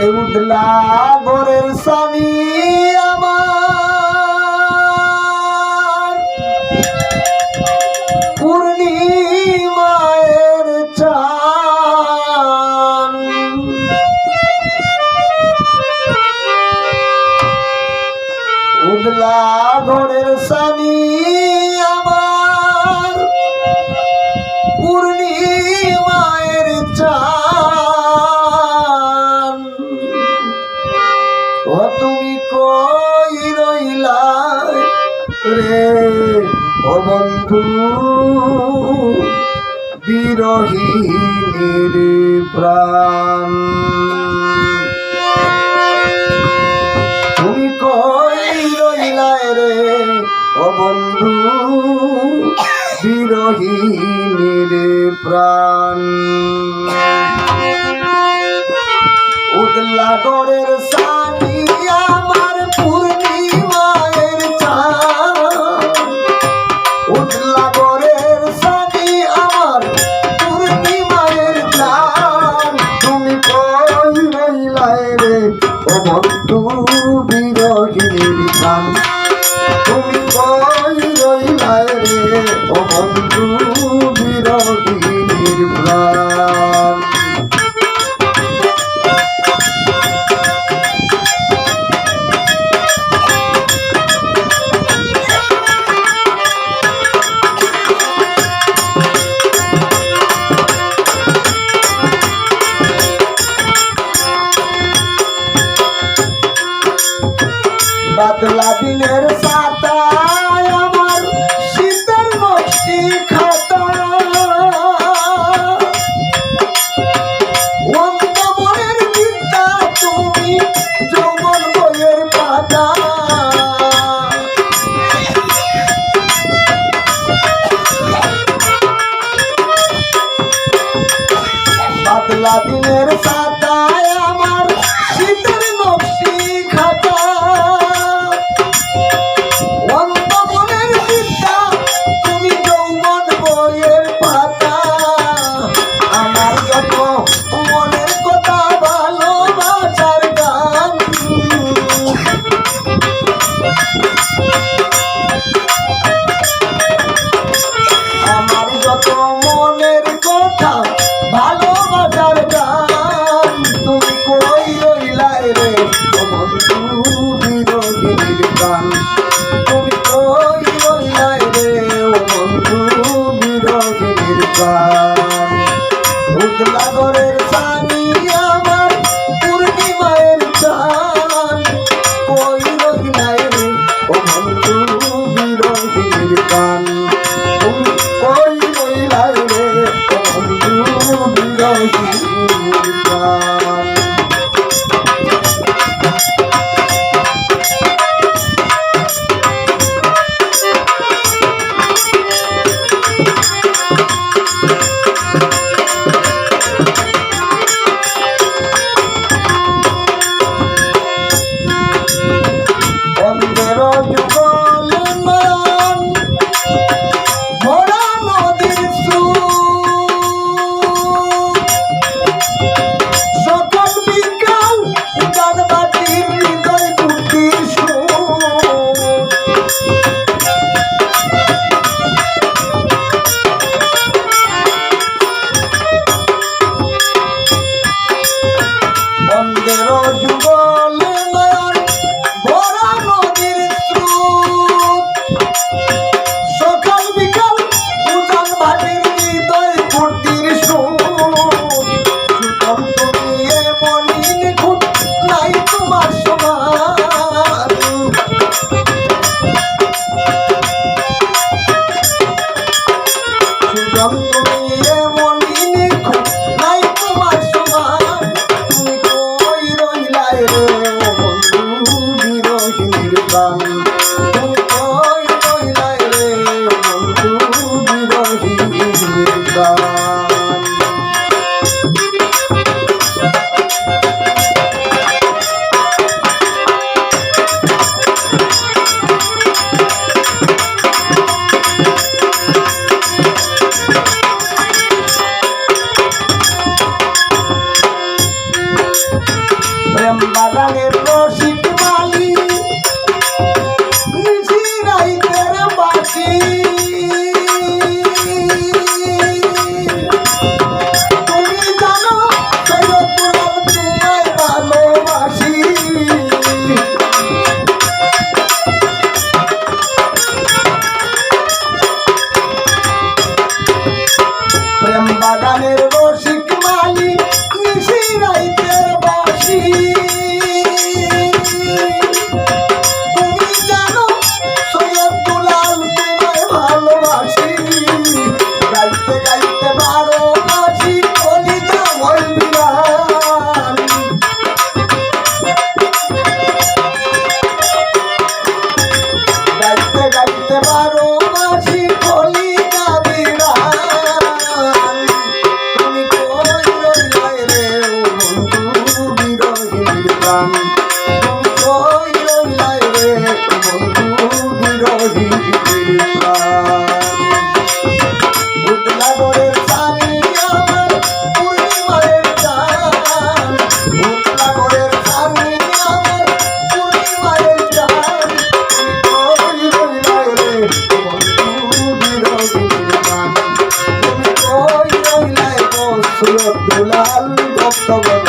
উদলা ঘরের স্বামী আমার পূর্ণিমায়ের চান উদলা ঘরের স্বামী আমার পূর্ণিমায়ের চান ও তুমি কই রইলা রে ও বন্ধু বিরহীনের প্রাণ তুমি কই রইলা রে ও বন্ধু বিরহীনের প্রাণ উদলা ঘরের স্বামী আমার পূর্ণিমায়ের চান উদলা ঘরের স্বামী আমার পূর্ণিমায়ের চান তুমি কই রইলাই রে ও বন্ধু বিরহীনের প্রাণ তুমি কই রইলাই রে ও বন্ধু বিরহীনের প্রাণ বাদলা দিনের সাতায় আমার শীতের নকশি খাতা অন্ত মনের বিদ্যা তুমি যৌবন বইয়ের পাতা বাদলা দিনের সাতায় আমার শীতের নকশি খাতা আমার যত মনের কথা ভালোবাসার গান তুমি কই রইলাই রে ও বন্ধু বিরহীনের গান তুমি কই রইলাই রে ও বন্ধু বিরহীনের গান উদলা ঘরের স্বামী আমার পূর্ণিমায়ের চান কই রইলাই রে ও বন্ধু বিরহীনের গান তুমি কই রইলাই রে ও বন্ধু বিরহীনের গান সকল বিকাল গান বাটির তবে